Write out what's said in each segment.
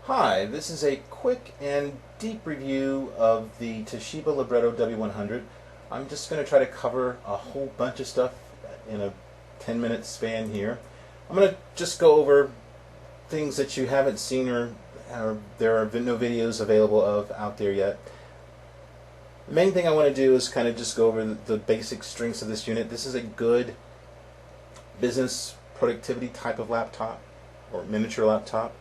Hi, this is a quick and deep review of the Toshiba Libretto W100. I'm just going to try to cover a whole bunch of stuff in a 10-minute span here. I'm going to just go over things that you haven't seen or there are no videos available of out there yet. The main thing I want to do is kind of just go over the basic strengths of this unit. This is a good business productivity type of laptop or miniature laptop.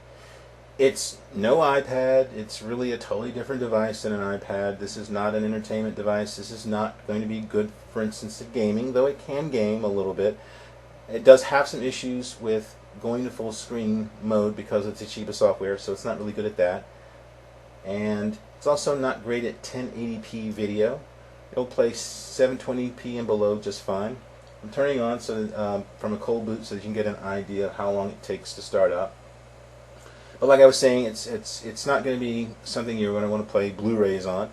It's no iPad. It's really a totally different device than an iPad. This is not an entertainment device. This is not going to be good, for instance, at gaming, though it can game a little bit. It does have some issues with going to full screen mode because of Toshiba software, so it's not really good at that. And it's also not great at 1080p video. It'll play 720p and below just fine. I'm turning on from a cold boot so that you can get an idea of how long it takes to start up. But like I was saying, it's not going to be something you're going to want to play Blu-rays on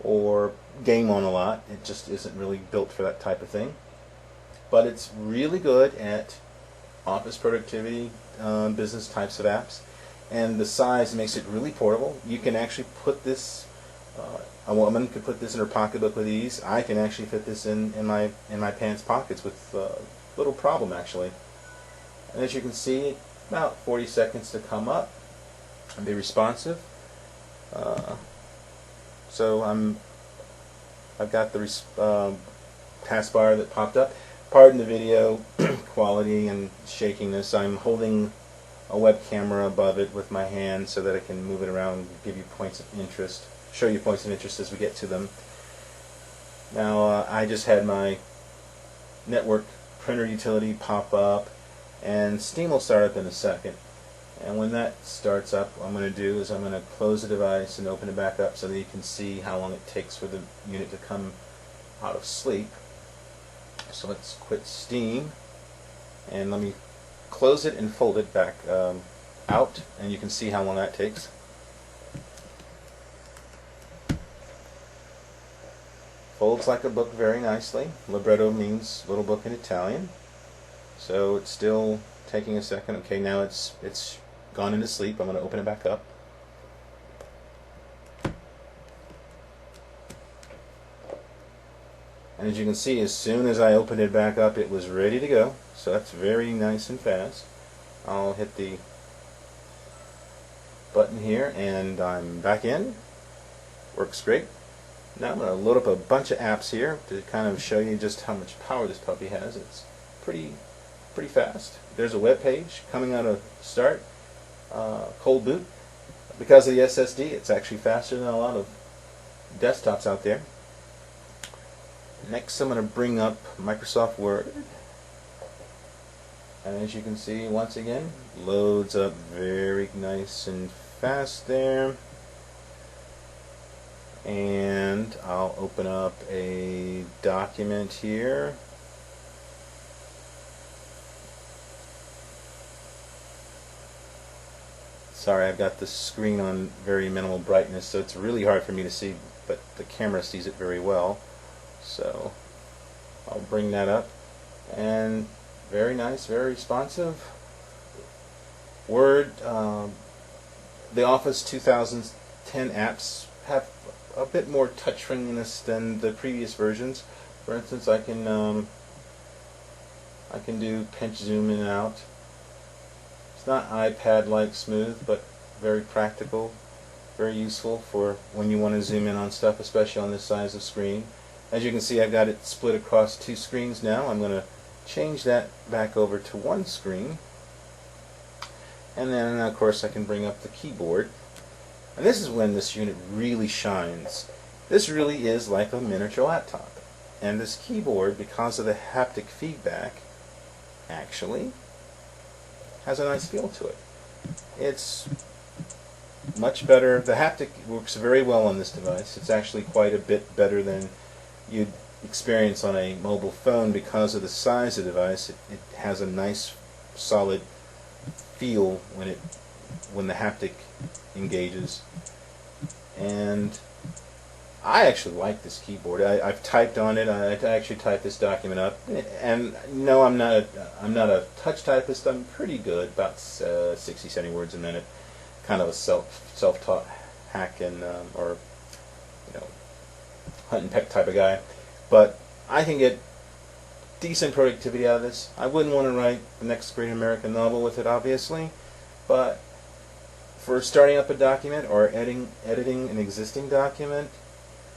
or game on a lot. It just isn't really built for that type of thing. But it's really good at office productivity, business types of apps, and the size makes it really portable. You can actually put this. A woman could put this in her pocketbook with ease. I can actually fit this in my pants pockets with little problem actually. And as you can see, about 40 seconds to come up and be responsive. So I've got the taskbar that popped up. Pardon the video quality and shakiness. I'm holding a web camera above it with my hand so that I can move it around and give you points of interest, show you points of interest as we get to them. Now I just had my network printer utility pop up, and Steam will start up in a second. And when that starts up, what I'm going to do is I'm going to close the device and open it back up so that you can see how long it takes for the unit to come out of sleep. So let's quit Steam, and let me close it and fold it back out, and you can see how long that takes. Folds like a book very nicely. Libretto means little book in Italian. So it's still taking a second. Okay, now it's gone into sleep. I'm going to open it back up. And as you can see, as soon as I opened it back up, it was ready to go. So that's very nice and fast. I'll hit the button here and I'm back in. Works great. Now I'm going to load up a bunch of apps here to kind of show you just how much power this puppy has. It's pretty fast. There's a web page coming out of start, cold boot. Because of the SSD, it's actually faster than a lot of desktops out there. Next, I'm going to bring up Microsoft Word, and as you can see, once again, loads up very nice and fast there. And I'll open up a document here. Sorry, I've got the screen on very minimal brightness, so it's really hard for me to see, but the camera sees it very well. So I'll bring that up, and very nice, very responsive. Word, the Office 2010 apps have a bit more touch friendliness than the previous versions. For instance, I can do pinch zoom in and out. It's not iPad-like smooth, but very practical, very useful for when you want to zoom in on stuff, especially on this size of screen. As you can see, I've got it split across two screens now. I'm going to change that back over to one screen. And then, of course, I can bring up the keyboard. And this is when this unit really shines. This really is like a miniature laptop. And this keyboard, because of the haptic feedback, actually has a nice feel to it. It's much better. The haptic works very well on this device. It's actually quite a bit better than you'd experience on a mobile phone because of the size of the device. It has a nice solid feel when the haptic engages. And I actually like this keyboard. I've typed on it. I actually typed this document up. And no, I'm not a touch typist. I'm pretty good, about 60, 70 words a minute. kind of a self-taught hack and or hunt and peck type of guy, but I can get decent productivity out of this. I wouldn't want to write the next great American novel with it, obviously, but for starting up a document or editing an existing document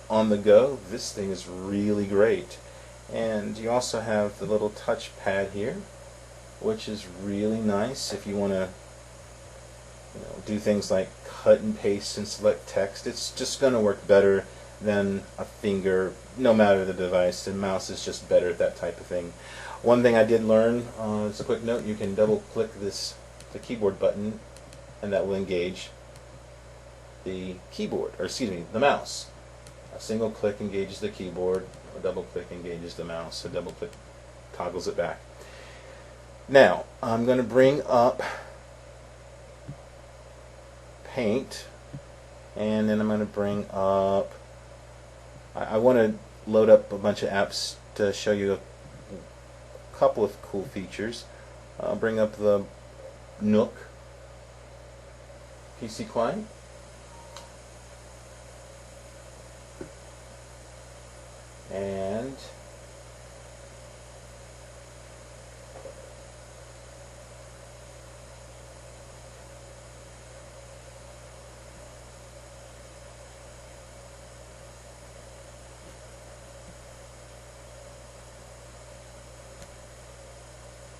on the go, this thing is really great. And you also have the little touch pad here, which is really nice if you want to do things like cut and paste and select text. It's just going to work better than a finger, no matter the device. The mouse is just better at that type of thing. One thing I did learn, as a quick note, you can double click the keyboard button, and that will engage the keyboard, or excuse me, the mouse. A single click engages the keyboard, a double click engages the mouse, a double click toggles it back. Now, I'm going to bring up Paint, and then I'm going to bring up, I want to load up a bunch of apps to show you a couple of cool features. I'll bring up the Nook PC client. And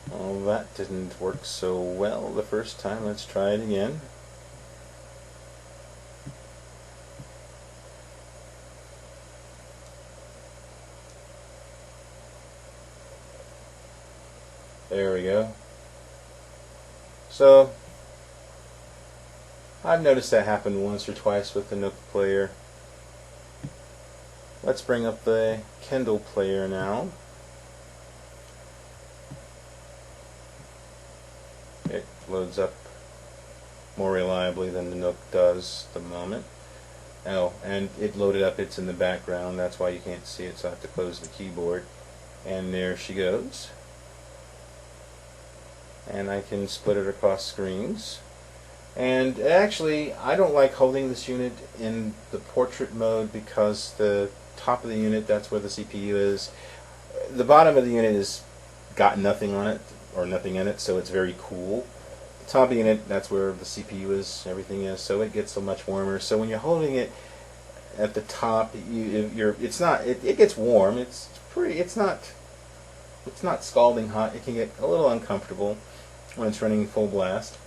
well, that didn't work so well the first time. Let's try it again. There we go. So I've noticed that happen once or twice with the Nook Player. Let's bring up the Kendall Player now. It loads up more reliably than the Nook does at the moment. Oh, and it loaded up, it's in the background, that's why you can't see it, so I have to close the keyboard. And there she goes. And I can split it across screens. And actually, I don't like holding this unit in the portrait mode because the top of the unit, that's where the CPU is. The bottom of the unit has got nothing on it, or nothing in it, so it's very cool. The top of the unit, that's where the CPU is, everything is, so it gets so much warmer. So when you're holding it at the top, it gets warm. It's not scalding hot. It can get a little uncomfortable when it's running full blast,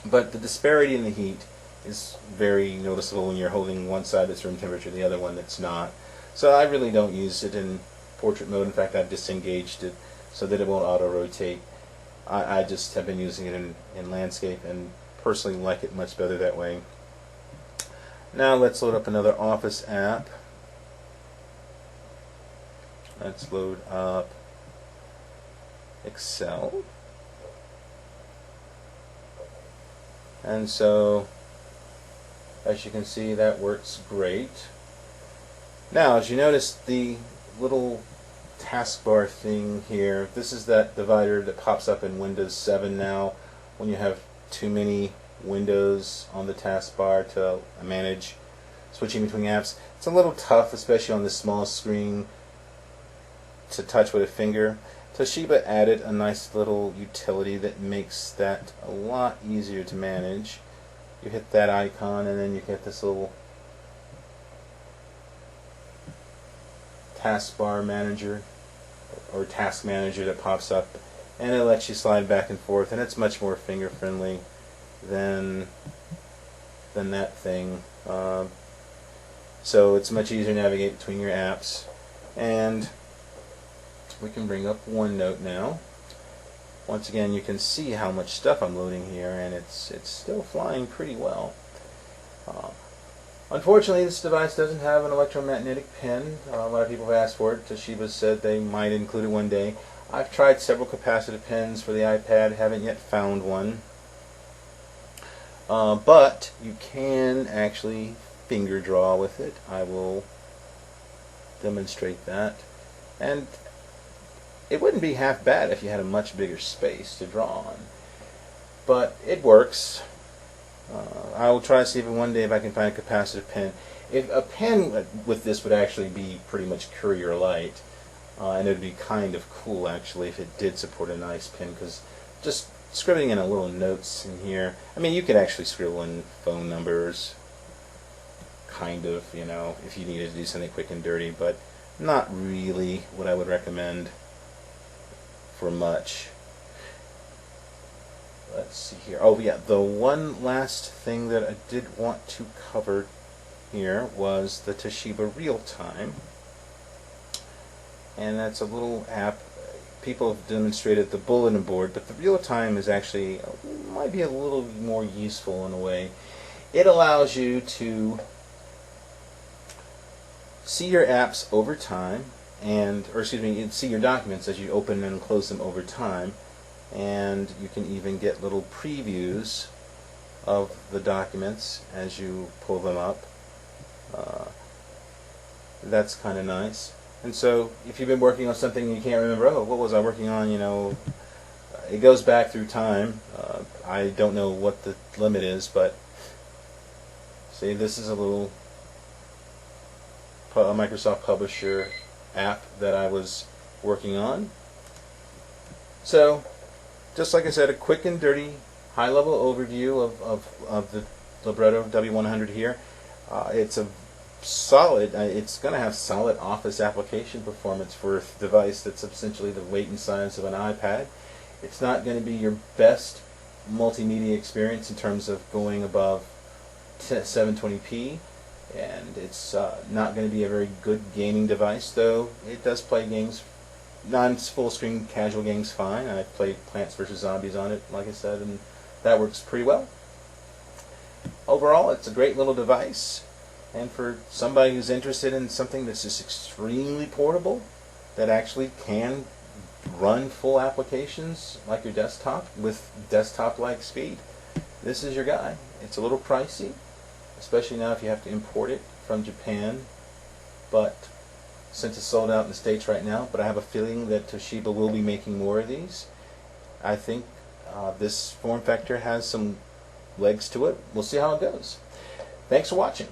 but the disparity in the heat is very noticeable when you're holding one side that's room temperature, the other one that's not. So I really don't use it in portrait mode. In fact, I've disengaged it so that it won't auto-rotate. I just have been using it in landscape and personally like it much better that way. Now let's load up another Office app. Let's load up Excel. And so, as you can see, that works great. Now, as you notice, the little taskbar thing here, this is that divider that pops up in Windows 7 now when you have too many windows on the taskbar to manage switching between apps. It's a little tough, especially on this small screen, to touch with a finger. Toshiba added a nice little utility that makes that a lot easier to manage. You hit that icon and then you get this little taskbar manager or task manager that pops up, and it lets you slide back and forth, and it's much more finger friendly than that thing. So it's much easier to navigate between your apps. And we can bring up OneNote now. Once again, you can see how much stuff I'm loading here, and it's still flying pretty well. Unfortunately, this device doesn't have an electromagnetic pen. A lot of people have asked for it. Toshiba said they might include it one day. I've tried several capacitive pens for the iPad, haven't yet found one. But you can actually finger draw with it. I will demonstrate that. And it wouldn't be half bad if you had a much bigger space to draw on. But it works. I will try to see if one day if I can find a capacitive pen. If a pen with this would actually be pretty much courier light, and it would be kind of cool actually if it did support a nice pen, because just scribbling in a little notes in here. I mean, you could actually scribble in phone numbers, kind of, you know, if you needed to do something quick and dirty, but not really what I would recommend for much. Let's see here. Oh yeah, the one last thing that I did want to cover here was the Toshiba Real-Time. And that's a little app. People have demonstrated the bulletin board, but the Real-Time is actually, might be a little more useful in a way. It allows you to see your apps over time, see your documents as you open and close them over time, and you can even get little previews of the documents as you pull them up. That's kind of nice. And so if you've been working on something and you can't remember, oh, what was I working on, you know, it goes back through time. I don't know what the limit is, but see, this is a little Microsoft Publisher app that I was working on. So, just like I said, a quick and dirty, high-level overview of the Libretto W100 here. It's a solid, it's going to have solid office application performance for a device that's essentially the weight and size of an iPad. It's not going to be your best multimedia experience in terms of going above 720p, and it's not going to be a very good gaming device, though it does play games, non-full screen casual games fine. I played Plants vs. Zombies on it, like I said, and that works pretty well. Overall, it's a great little device. And for somebody who's interested in something that's just extremely portable, that actually can run full applications like your desktop with desktop-like speed, this is your guy. It's a little pricey, especially now if you have to import it from Japan, but since it's sold out in the States right now, but I have a feeling that Toshiba will be making more of these. I think this form factor has some legs to it. We'll see how it goes. Thanks for watching.